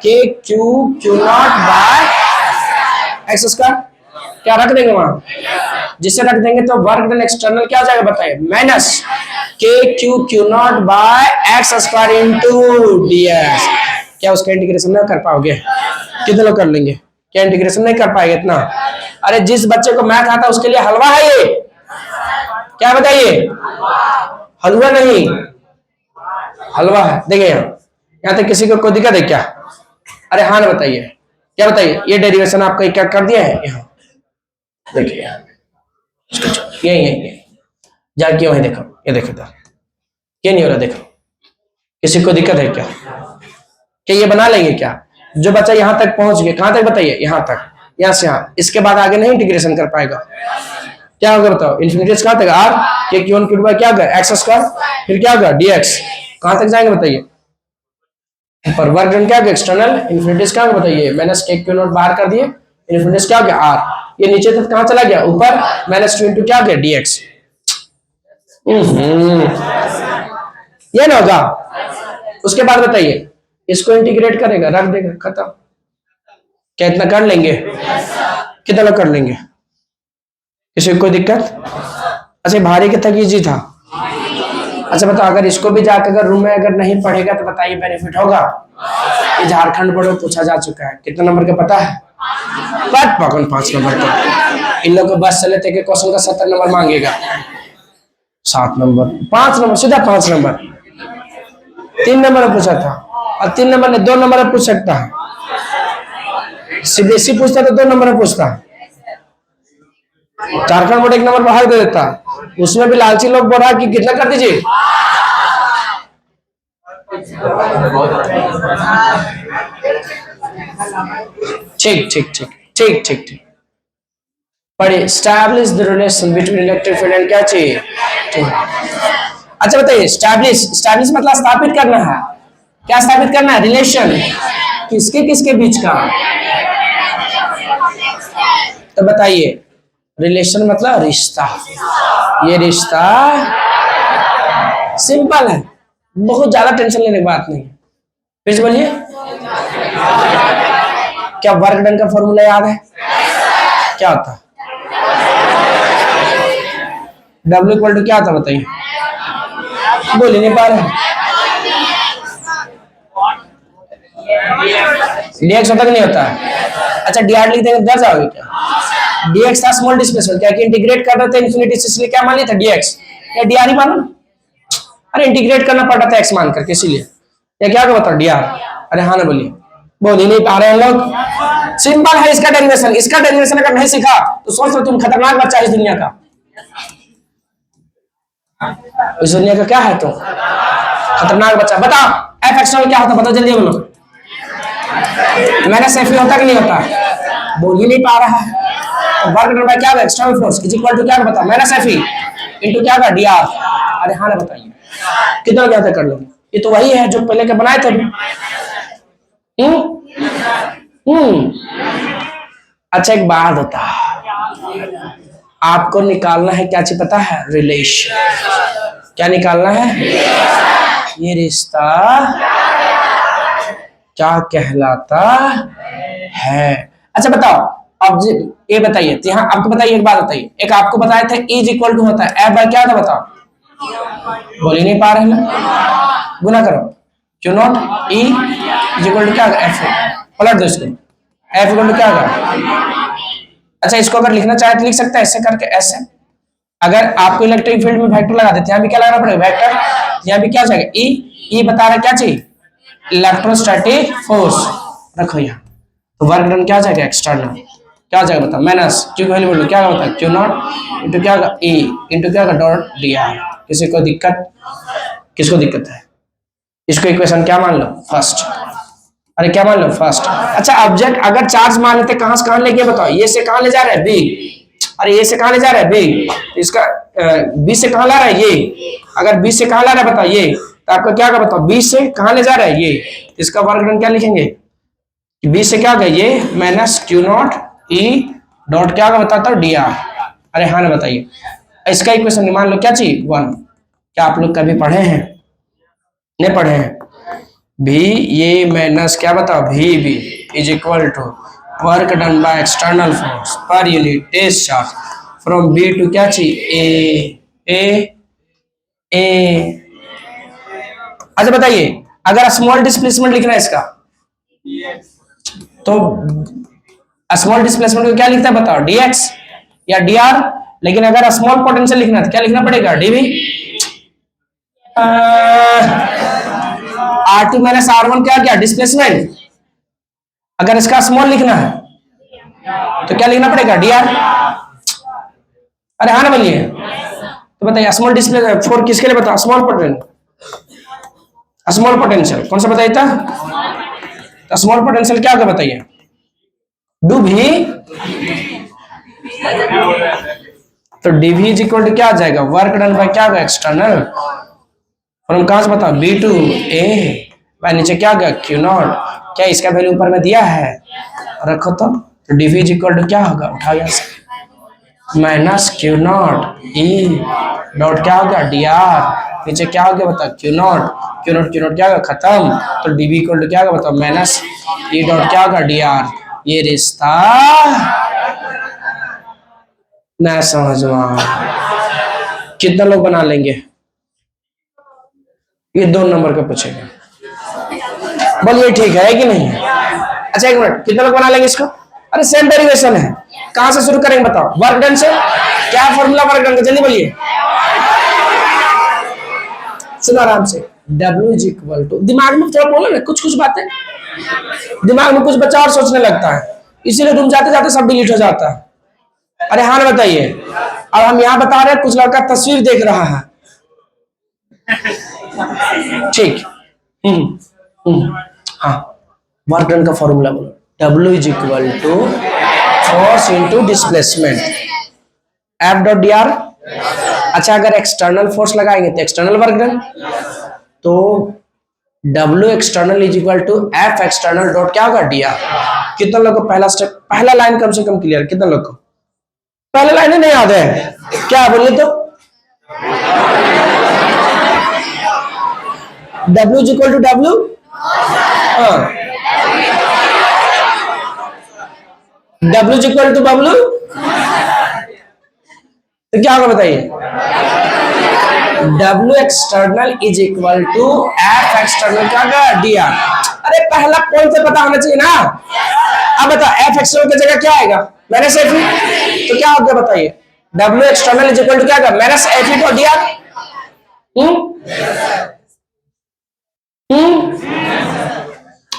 K Q Q naught by X square. क्या रख देंगे वहां? जिससे रख देंगे तो वर्क डन एक्सटर्नल क्या हो जाएगा बताइए? Minus K Q Q naught by X square into DX. क्या उसका इंटीग्रेशन नहीं कर पाओगे? कितने लोग कर लेंगे? क्या इंटीग्रेशन नहीं कर पाएंगे इतना? अरे जिस बच्चे को मैथ आता है उसके लिए हलवा है ये। क्या बताइए? हलवा नहीं, हलवा है। देखिए यहाँ तक किसी को कोई दिक्कत है क्या? अरे हाँ ना बताइए, क्या बताइए? ये डेरिवेशन आपका क्या कर दिया है? यहाँ देखिए, ये जाके वहीं देखो, ये देखो तो ये नहीं हो रहा। देखो किसी को दिक्कत है क्या? क्या ये बना लेंगे क्या? जो बच्चा यहाँ तक पहुंच गया, कहाँ तक बताइए? यहाँ तक, यहाँ से यहाँ, इसके बाद आगे नहीं इंटीग्रेशन कर पाएगा। क्या होगा बताओ? इन्फिनिटी कहाँ तक? R K Q one Q two by क्या होगा? एक्स स्क्वायर, फिर क्या होगा? डीएक्स। कहाँ तक जाएंगे बताइए? पर वर्क डन क्या होगा? एक्सटर्नल इन्फिनिटी क्या होगा बताइए? माइनस के क्यू नॉट बाहर कर दिए, इन्फिनिटी क्या हो गया? आर। ये नीचे तक कहाँ चला गया? ऊपर माइनस 2 इंटू क्या हो गया? डीएक्स। ये ना होगा। उसके बाद बताइए, इसको इंटीग्रेट करेगा, रख देगा, खत्म। क्या इतना कर लेंगे? कितना लोग कर लेंगे? किसी को कोई दिक्कत? अच्छा भारी कितना इजी था। अच्छा बताओ, अगर इसको भी जाकर अगर रूम में अगर नहीं पढ़ेगा तो बताइए बेनिफिट होगा? ये झारखंड बोर्ड में पूछा जा चुका है। कितना नंबर का पता है? 5 नंबर का। इन लोगों को बस चले थे कि क्वेश्चन का 70 नंबर मांगेगा। 7 नंबर, 5 नंबर, सीधा 5 नंबर। 3 नंबर पूछा था, और 3 नंबर ने 2 नंबर पूछ सकता है। सीबीएसई पूछता तो 2 नंबर पूछता। झारखंड बोर्ड 1 नंबर बाहर दे देता। उसमें भी लालची लोग बोल रहा कि कितना कर दीजिए। ठीक ठीक ठीक ठीक ठीक ठीक। पढ़िए, establish the relation between electric field and क्या चाहिए? अच्छा बताइए, स्टैब्लिश मतलब स्थापित करना है। क्या स्थापित करना है? रिलेशन। किसके किसके बीच का? तो बताइए, रिलेशन मतलब रिश्ता। ये रिश्ता सिंपल है, बहुत ज्यादा टेंशन लेने की बात नहीं है। फिर से बोलिए, क्या वर्क डन का फॉर्मूला याद है? क्या होता है? W इक्वल टू क्या होता है बताइए? बोल ही नहीं पा रहे। dx होता कि नहीं होता? अच्छा dr लिख देंगे, डर जाओगे क्या? dx था स्मॉल डिस्प्लेसमेंट, क्या कि इंटीग्रेट कर रहे थे इन्फिनिटी से, इसलिए क्या मान लिया था? dx या dr ही मानो। अरे इंटीग्रेट करना पड़ रहा था x मान करके, इसीलिए। या क्या बताओ? dr। अरे हाँ ना बोलिए, बोल ही नहीं पा रहे हैं लोग। सिंपल है इसका डेरिवेशन। इसका डेरिवेशन अगर नहीं सीखा तो सोच लो तुम खतरनाक बच्चा इस दुनिया का। इस दुनिया का क्या है तुम? खतरनाक बच्चा। बता एफ एक्सटर्नल क्या होता? बता जल्दी बोलो। मैंने सेफी होता कि नहीं होता? बोल ही नहीं पा रहा है। वर्क डन बाय क्या है? External force is equal to क्या बता? मैंने सेफी इनटू क्या का? डीआर। अरे हाँ ना बताइए, कितना क्या कर लोगे? ये तो वही है जो पहले के बनाए थे। अच्छा एक बात होता है, आपको निकालना है क्या चीज पता है? रिलेशन। क्या निकालना है? ये रिश्ता क्या कहलाता है? अच्छा बताओ, अब ये बताइए, यहाँ आपको बताइए, एक बात बताइए, एक आपको बताया था इज इक्वल टू होता है एफ बाय क्या था? बताओ, बोल ही नहीं पा रहे ना। गुना करो, Q naught E is equal to क्या? एफ। पलट दो इसको, एफ इक्वल टू क्या होगा? अच्छा इसको अगर लिखना चाहे तो लिख सकते हैं ऐसे करके, ऐसे। अगर आपको इलेक्ट्रिक फील्ड में वेक्टर लगा देते हैं, यहाँ भी क्या लगाना पड़ेगा? वेक्टर। यहाँ भी क्या हो जाएगा? ई। ई बता रहा क्या चाहिए? इलेक्ट्रोस्टैटिक फोर्स रखो यहाँ। तो वर्क डन क्या आ जाएगा एक्सटर्नल, क्या आ जाएगा बताओ, माइनस क्यू की वैल्यू बोलो क्या होता है क्यू नॉट इंटू क्या होगा ई इंटू क्या होगा डॉट डी आर। किसी को दिक्कत, किसको दिक्कत है? इसको इक्वेशन क्या मान लो फर्स्ट, अरे क्या मान लो फर्स्ट। अच्छा ऑब्जेक्ट अगर चार्ज मान लेते कहां से कहां ले गया बताओ, ये से कहां ले जा रहा है बी, अरे ये से कहां ले जा रहा है बी, इसका बी से कहां ला रहा है ये, अगर बी से कहां ला रहा है बताओ ये, तो आपको क्या होगा बताओ बी से कहां ले जा रहा है ये, इसका वर्क डन क्या लिखेंगे, बी से क्या होगा ये minus Q naught E dot क्या होगा बताता हूँ डी आर। अरे हाँ ना बताइए, इसका इक्वेशन मान लो क्या चाहिए वन। क्या आप लोग कभी पढ़े हैं? नहीं पढ़े हैं? भी ये माइनस क्या बताओ भी B is equal to work done by external force per unit test charge from B to क्या चाहिए ए। अच्छा बताइए अगर स्मॉल डिस्प्लेसमेंट लिखना है इसका तो स्मॉल डिस्प्लेसमेंट को क्या लिखता है बताओ dx या dr, लेकिन अगर स्मॉल पोटेंशियल लिखना है तो क्या लिखना पड़ेगा dv r2 माइनस r1 क्या क्या डिस्प्लेसमेंट। अगर इसका स्मॉल लिखना है तो क्या लिखना पड़ेगा dr। अरे हाँ ना बोलिए, तो बताइए स्मॉल डिस्प्ले फोर किसके लिए बताओ, स्मॉल पोटेंशियल, स्मॉल पोटेंशियल कौन सा बताइए था, स्मॉल पोटेंशियल क्या होगा बताइए डू भी, तो dv इज इक्वल टू क्या आ जाएगा वर्क डन बाय क्या होगा एक्सटर्नल फ्रॉम कहां से बताओ बी टू ए बाय नीचे क्या होगा क्यू नॉट, क्या इसका वैल्यू ऊपर में दिया है रखो तो dv इज इक्वल टू क्या होगा उठाओ यहाँ से minus Q naught E dot क्या होगा डी आर, नीचे क्या हो गया बताओ क्यू नॉट, क्यू नॉट क्या होगा खत्म, तो dv इक्वल टू क्या होगा बताओ माइनस ई डॉट क्या होगा डी आर। ये रिश्ता ना समझ में, कितना लोग बना लेंगे? ये 2 नंबर का पूछेगा, बोलिए ठीक है कि नहीं? अच्छा एक मिनट, कितना लोग बना लेंगे इसको? अरे सेम डेरिवेशन है, कहां से शुरू करेंगे बताओ, वर्क डन से। क्या फॉर्मूला वर्क डन का जल्दी बोलिए, सुनो आराम से, W इज इक्वल टू, दिमाग में थोड़ा बोलो ना, कुछ कुछ बातें दिमाग में कुछ बच्चा और सोचने लगता है, इसीलिए रूम जाते जाते सब डिलीट हो जाता है। अरे हाँ ना बताइए, अब हम यहाँ बता रहे हैं कुछ लड़का तस्वीर देख रहा है, ठीक हाँ वर्क डन का फॉर्मूला बोलो, W is equal to force into displacement F dot D R. अच्छा अगर एक्सटर्नल फोर्स लगाएंगे तो एक्सटर्नल वर्क डन, तो W external is equal to F external dot क्या होगा डी आर। कितना लोग को पहला स्टेप, पहला लाइन कम से कम क्लियर, कितना लोग को पहला लाइन ही नहीं याद है? क्या बोलिए तो W is equal to W, हाँ W is equal to W, तो क्या होगा बताइए W external is equal to F external क्या होगा डी आर। अरे पहला पॉइंट से पता होना चाहिए ना। अब बता F एक्सटर्नल की जगह क्या आएगा माइनस एफ, तो क्या होगा बताइए W external is equal to क्या होगा minus F E D R.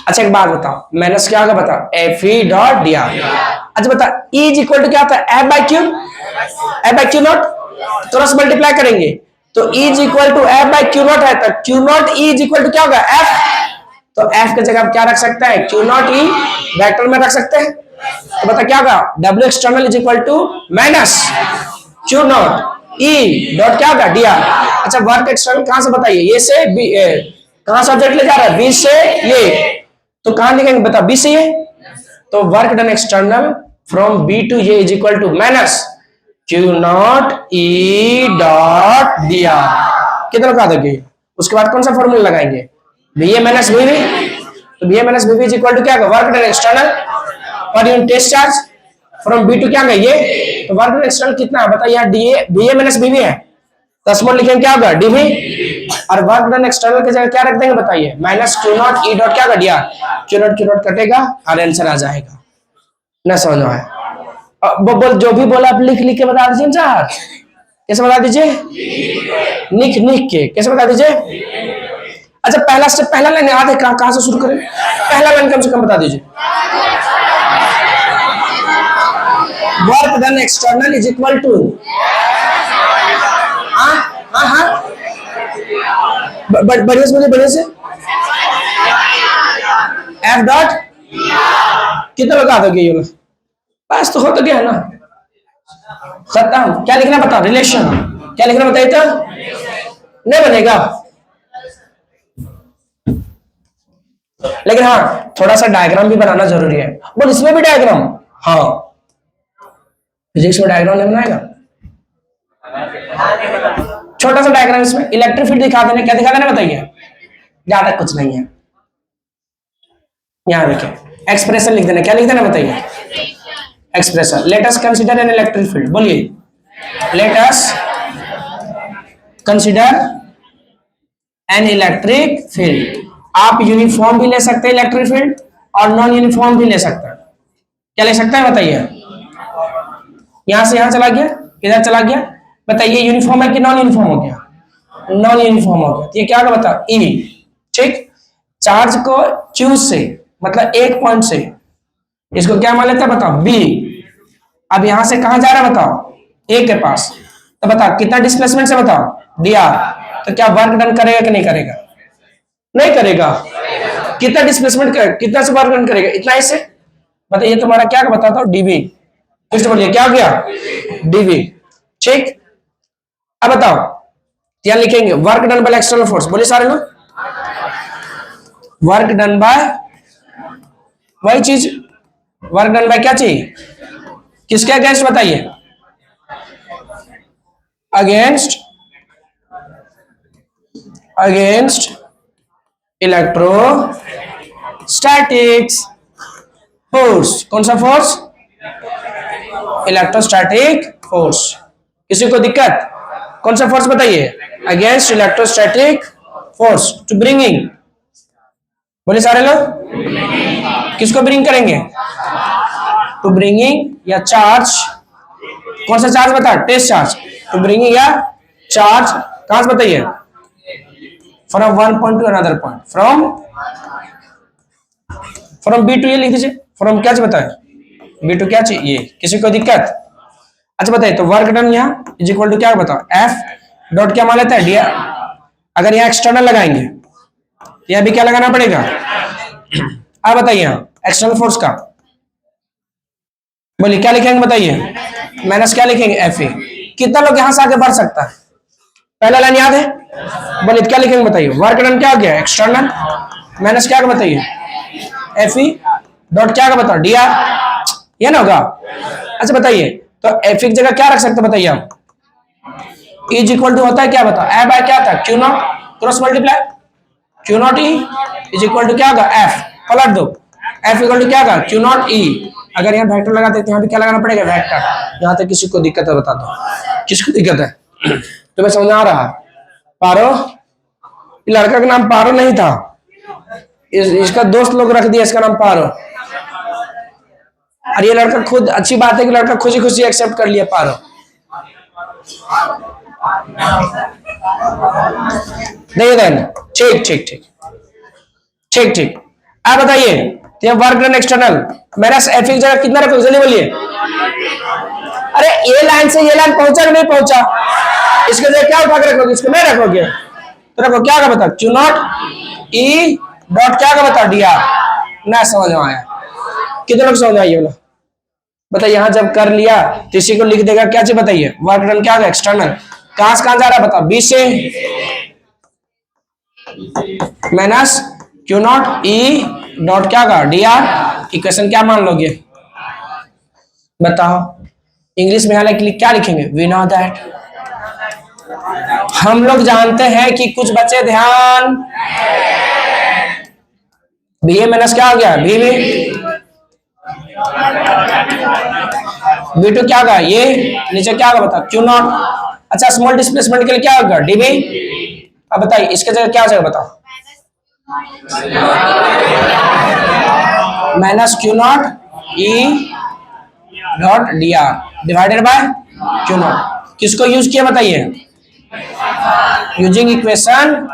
अच्छा एक बात बताओ, माइनस क्या होगा बताओ F E dot D R. अच्छा बता E इज इक्वल टू क्या होता है F by Q naught, cross multiply करेंगे तो E is equal to F by Q naught है, तो Q naught E is equal to क्या होगा F, तो F की जगह आप क्या रख सकते हैं क्यू नॉट E वेक्टर में रख सकते हैं, तो बता क्या होगा W external is equal to minus Q naught E dot क्या होगा डी आर। अच्छा वर्क एक्सटर्नल कहां से बताइए, ये से बी, कहां से ऑब्जेक्ट ले जा रहा है बी से ये, तो कहां लिखेंगे बता बी से ये, तो work done external from B to ये is equal to minus Q naught E dot D R. कितना का दोगे? उसके बाद कौन सा फॉर्मूला लगाएंगे B A minus B V, तो B A minus B V is equal to क्या होगा work done external per unit test charge from B to क्या होगा ये, तो वर्क डन एक्सटर्नल कितना है बताइए यार D A B A minus B V है, तो स्मॉल लिखेंगे क्या होगा डीवी, और वर्क डन एक्सटर्नल की जगह क्या रख देंगे बताइए minus Q naught E dot क्या होगा डी आर, क्यू नॉट कटेगा और आंसर आ जाएगा। ना समझ में आया? बोल जो भी बोला आप लिख लिख के बता दीजिए सर, कैसे बता दीजिए लिख के कैसे बता दीजिए। अच्छा पहला स्टेप, पहला लाइन याद है? कहां से शुरू करें? पहला लाइन कम से कम बता दीजिए। Work done external is equal to, हाँ बढ़िया से, मुझे बढ़िया से, एफ डॉट कितना लगा दोगे? ये बस तो हो तो गया ना, खत्म। क्या लिखना बताओ? रिलेशन। क्या लिखना बताइए तो? नहीं बनेगा, लेकिन हाँ थोड़ा सा डायग्राम भी बनाना जरूरी है। बोल इसमें भी डायग्राम? हाँ फिजिक्स में डायग्राम नहीं बनाएगा? छोटा सा डायग्राम इसमें इलेक्ट्रिक फील्ड दिखा देना। क्या दिखा देना बताइए? ज्यादा कुछ नहीं है। यहां देखिए एक्सप्रेशन लिख देना। क्या लिख देना बताइए? Expression. Let us consider an electric field. बोलिए, let us consider an electric field. आप यूनिफॉर्म भी ले सकते हैं इलेक्ट्रिक फील्ड, और नॉन यूनिफॉर्म भी ले सकते हैं। क्या ले सकते हैं बताइए? यहां से यहां चला गया, इधर चला गया, बताइए यूनिफॉर्म है कि नॉन यूनिफॉर्म हो गया? नॉन यूनिफॉर्म हो गया। तो ये क्या होगा बताओ? ई। ठीक। चार्ज को क्यू से, मतलब एक पॉइंट से, इसको क्या मान लेते हैं बताओ? बी। अब यहां से कहां जा रहा है बताओ? ए के पास। तो बताओ कितना डिस्प्लेसमेंट से बताओ? दिया। तो क्या वर्क डन करेगा कि नहीं करेगा? नहीं करेगा। कितना डिस्प्लेसमेंट कर, कितना से वर्क डन करेगा? इतना ही से। बताइए तुम्हारा क्या बताता हूं? डीवी। फिर से बोलिए क्या हो गया? डीवी। ठीक। अब बताओ, यहां लिखेंगे work done by external force. बोलिए सारे लोग, वर्क डन बाय, वही चीज, वर्क डन बाय क्या चीज? किसके अगेंस्ट बताइए? Against, against electrostatics force. कौन सा फोर्स? Electrostatic force. किसी को दिक्कत? कौन सा फोर्स बताइए? Against electrostatic force to bringing. बोले सारे लोग, किसको ब्रिंग करेंगे? टू ब्रिंगिंग या चार्ज। कौन सा चार्ज बता? Test charge. टू ब्रिंगिंग या चार्ज कहां से बताइए? From one point to another point. From B to A लिख दीजिए। फ्रॉम क्या बताए? बी टू क्या चाहिए? किसी को दिक्कत? अच्छा बताइए, तो वर्क डन यहाँ इज इक्वल टू क्या बताओ? एफ डॉट क्या मान लेता है? डी। अगर यहाँ एक्सटर्नल लगाएंगे तो यहाँ भी क्या लगाना पड़ेगा? अब बताइए यहाँ एक्सटर्नल फोर्स का, बोलिए क्या लिखेंगे बताइए? माइनस क्या लिखेंगे? F A. कितना लोग यहां से आगे बढ़ सकता है? पहला लाइन याद है? बोलिए क्या लिखेंगे बताइए? वर्क डन क्या हो गया? एक्सटर्नल माइनस क्या बताइए? एफ ई डॉट क्या बताओ? D R. ये ना होगा? अच्छा बताइए, तो एफ की जगह क्या रख सकते बताइए आप? इज इक्वल टू होता है क्या बताओ? ए बाय क्या था? Q naught cross multiply Q naught E is equal to क्या होगा? एफ। पलट दो, एफ इक्वल टू क्या होगा? क्यू नॉट ई। अगर यहाँ वेक्टर लगाते तो यहाँ भी क्या लगाना पड़ेगा? वेक्टर। यहाँ तक किसी को दिक्कत है बता दो, किसको दिक्कत है? तुम्हें समझ आ रहा? पारो, लड़का का नाम पारो नहीं था, इसका दोस्त लोग रख दिया इसका नाम पारो। और ये लड़का खुद, अच्छी बात है कि लड़का खुशी खुशी एक्सेप्ट कर लिया पारो। नहीं देन, ठीक ठीक ठीक ठीक ठीक। आप बताइए वर्क डन एक्सटर्नल मेरा एफ की जगह कितना रखोगे? जल्दी बोलिए। अरे ए लाइन से ये लाइन पहुंचा कि नहीं पहुंचा? इसके जगह क्या उठा के रखोगे? इसको नहीं रखोगे तो रखो क्या का बता? क्यू नॉट ई डॉट क्या का बता? D R. ना समझ में आया? कितने लोग समझ आइए बोला बताइए। यहां जब कर लिया तो इसी को लिख देगा क्या चीज बताइए? वर्क डन क्या होगा? एक्सटर्नल। कहां से कहां जा रहा है बता? बी से minus Q naught E dot क्या होगा? D are. इक्वेशन क्या मान लोगे बताओ? इंग्लिश में यहाँ क्या लिखेंगे? We know that. हम लोग जानते हैं कि कुछ बच्चे ध्यान, बी ए माइनस क्या हो गया? B B. बी टू क्या होगा? ये नीचे क्या होगा बता? Q naught. अच्छा स्मॉल डिस्प्लेसमेंट के लिए क्या होगा? D B. अब बताइए इसके जगह क्या हो जाएगा बताओ? Minus Q naught E dot D R divided by Q naught. किसको यूज किया बताइए? यूजिंग इक्वेशन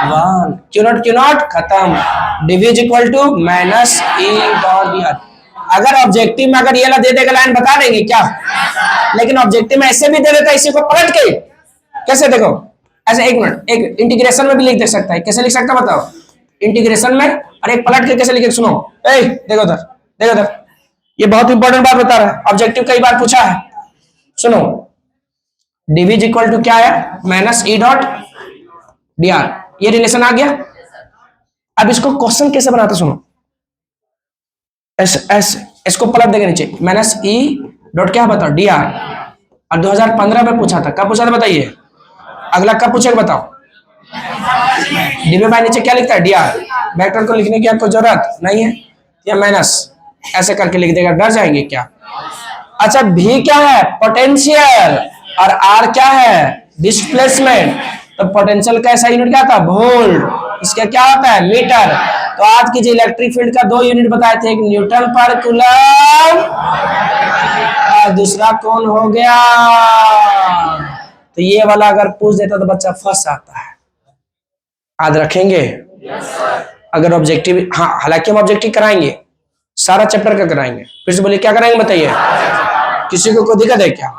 1 क्यू नॉट खत्म। DV is equal to minus E dot D R. अगर ऑब्जेक्टिव में अगर ये ला दे देगा लाइन बता देंगे क्या, लेकिन ऑब्जेक्टिव में ऐसे भी दे देता है इसी को पलट के। कैसे देखो ऐसे, एक मिनट, एक इंटीग्रेशन में भी लिख दे सकता है। कैसे लिख सकता है बताओ इंटीग्रेशन में, और एक पलट के कैसे लिखे सुनो। ए देखो उधर, देखो उधर, ये बहुत इंपॉर्टेंट बात बता रहा है, ऑब्जेक्टिव कई बार पूछा है। सुनो डीवी इज इक्वल टू क्या है, minus E dot D are, ये रिलेशन आ गया। अब इसको क्वेश्चन कैसे बनाते सुनो, ऐसे इसको पलट देंगे नीचे, माइनस ई डॉट क्या बताओ डी आर। और 2015 में पूछा था, कब पूछा था बताइए, अगला कब पूछेगा बताओ। डीवी बाय नीचे क्या लिखता है डी आर, वेक्टर को लिखने की आपको जरूरत नहीं है, या माइनस ऐसे करके लिख देगा, डर जाएंगे क्या। अच्छा भी क्या है पोटेंशियल, और आर क्या है डिस्प्लेसमेंट। तो पोटेंशियल का ऐसा यूनिट क्या था वोल्ट, इसका क्या होता है मीटर। तो आज की जो इलेक्ट्रिक फील्ड का 2 यूनिट बताए थे, एक न्यूटन पर कूलम और दूसरा कौन हो गया। तो ये वाला अगर पूछ देता तो बच्चा फंस जाता है। याद रखेंगे अगर ऑब्जेक्टिव, हाँ हालांकि हम ऑब्जेक्टिव कराएंगे, सारा चैप्टर का कराएंगे। फिर से बोलिए क्या कराएंगे बताइए, किसी को कोई दिक्कत है क्या।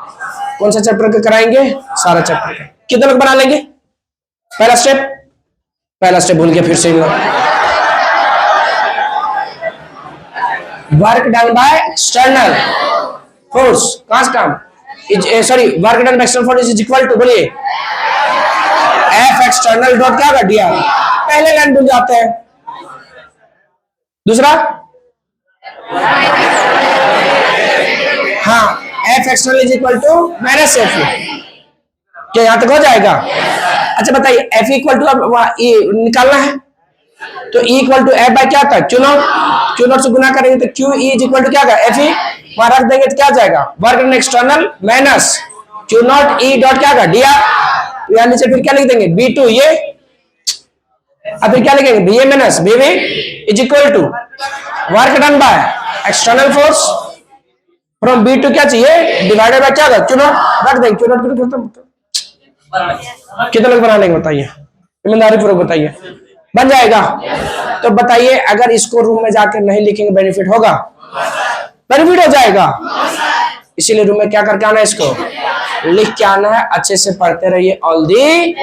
कौन सा चैप्टर का कराएंगे, सारा चैप्टर का। कितने लोग बना लेंगे, पहला स्टेप भूल गया फिर से। Work done by external force, कहां से काम, sorry work done by external force is equal to, बोलिए एफ एक्सटर्नल डॉट क्या होगा डी आर। पहले लाइन भूल जाते हैं। दूसरा हाँ F external is equal to minus F, क्या यहां तक हो जाएगा। अच्छा बताइए एफ इक्वल टू निकालना है, तो E equal to F by क्या था क्यू नॉट से गुना करेंगे तो Q E is equal to क्या होगा एफ ई, वहां रख देंगे तो क्या जाएगा work done external minus Q naught E dot क्या होगा डी आर। यहां नीचे फिर क्या लिख देंगे बी टू ये, अब फिर क्या लिखेंगे B A minus B B is equal to work done by external force from B to क्या चाहिए डिवाइडेड बाय क्या होगा क्यू नॉट, रख देंगे क्यू नॉट खत्म। कितने लोग बना लेंगे बताइए, ईमानदारी पूर्वक बताइए, बन जाएगा। तो बताइए अगर इसको रूम में जाकर नहीं लिखेंगे बेनिफिट होगा, बेनिफिट हो जाएगा। इसीलिए रूम में क्या करके आना है, इसको लिख के आना है। अच्छे से पढ़ते रहिए। All the